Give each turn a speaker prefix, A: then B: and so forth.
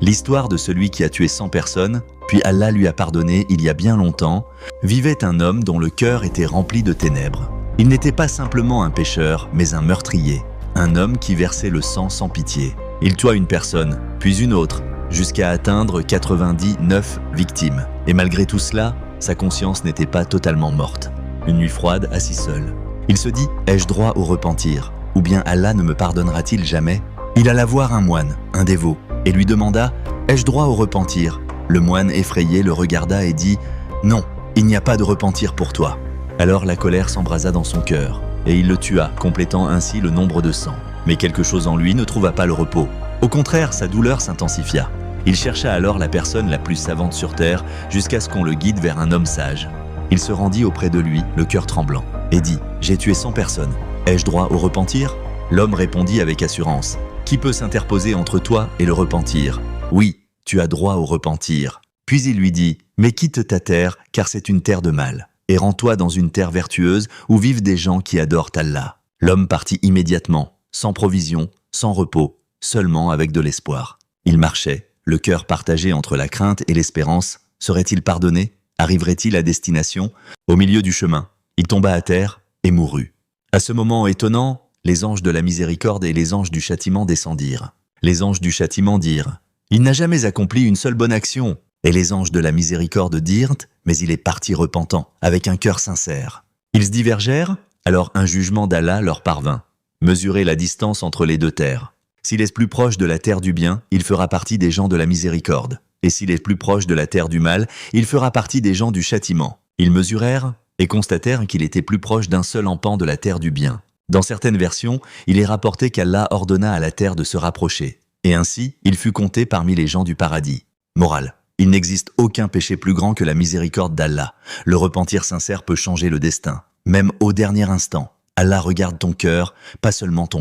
A: L'histoire de celui qui a tué 100 personnes, puis Allah lui a pardonné il y a bien longtemps, vivait un homme dont le cœur était rempli de ténèbres. Il n'était pas simplement un pécheur, mais un meurtrier. Un homme qui versait le sang sans pitié. Il tua une personne, puis une autre, jusqu'à atteindre 99 victimes. Et malgré tout cela, sa conscience n'était pas totalement morte. Une nuit froide, assis seul. Il se dit « Ai-je droit au repentir ? Ou bien Allah ne me pardonnera-t-il jamais ?» Il alla voir un moine, un dévot, et lui demanda « Ai-je droit au repentir ?» Le moine effrayé le regarda et dit « Non, il n'y a pas de repentir pour toi. » Alors la colère s'embrasa dans son cœur, et il le tua, complétant ainsi le nombre de 100. Mais quelque chose en lui ne trouva pas le repos. Au contraire, sa douleur s'intensifia. Il chercha alors la personne la plus savante sur terre, jusqu'à ce qu'on le guide vers un homme sage. Il se rendit auprès de lui, le cœur tremblant, et dit « J'ai tué 100 personnes. Ai-je droit au repentir ?» L'homme répondit avec assurance « Qui peut s'interposer entre toi et le repentir ? Oui, tu as droit au repentir. » Puis il lui dit « Mais quitte ta terre, car c'est une terre de mal, et rends-toi dans une terre vertueuse où vivent des gens qui adorent Allah. » L'homme partit immédiatement, sans provision, sans repos, seulement avec de l'espoir. Il marchait, le cœur partagé entre la crainte et l'espérance. Serait-il pardonné ? Arriverait-il à destination ? Au milieu du chemin, il tomba à terre et mourut. À ce moment étonnant, les anges de la miséricorde et les anges du châtiment descendirent. Les anges du châtiment dirent « Il n'a jamais accompli une seule bonne action. » Et les anges de la miséricorde dirent « Mais il est parti repentant, avec un cœur sincère. » Ils se divergèrent, alors un jugement d'Allah leur parvint. Mesurez la distance entre les deux terres. S'il est plus proche de la terre du bien, il fera partie des gens de la miséricorde. Et s'il est plus proche de la terre du mal, il fera partie des gens du châtiment. Ils mesurèrent et constatèrent qu'il était plus proche d'un seul empan de la terre du bien. Dans certaines versions, il est rapporté qu'Allah ordonna à la terre de se rapprocher. Et ainsi, il fut compté parmi les gens du paradis. Morale. Il n'existe aucun péché plus grand que la miséricorde d'Allah. Le repentir sincère peut changer le destin. Même au dernier instant, Allah regarde ton cœur, pas seulement ton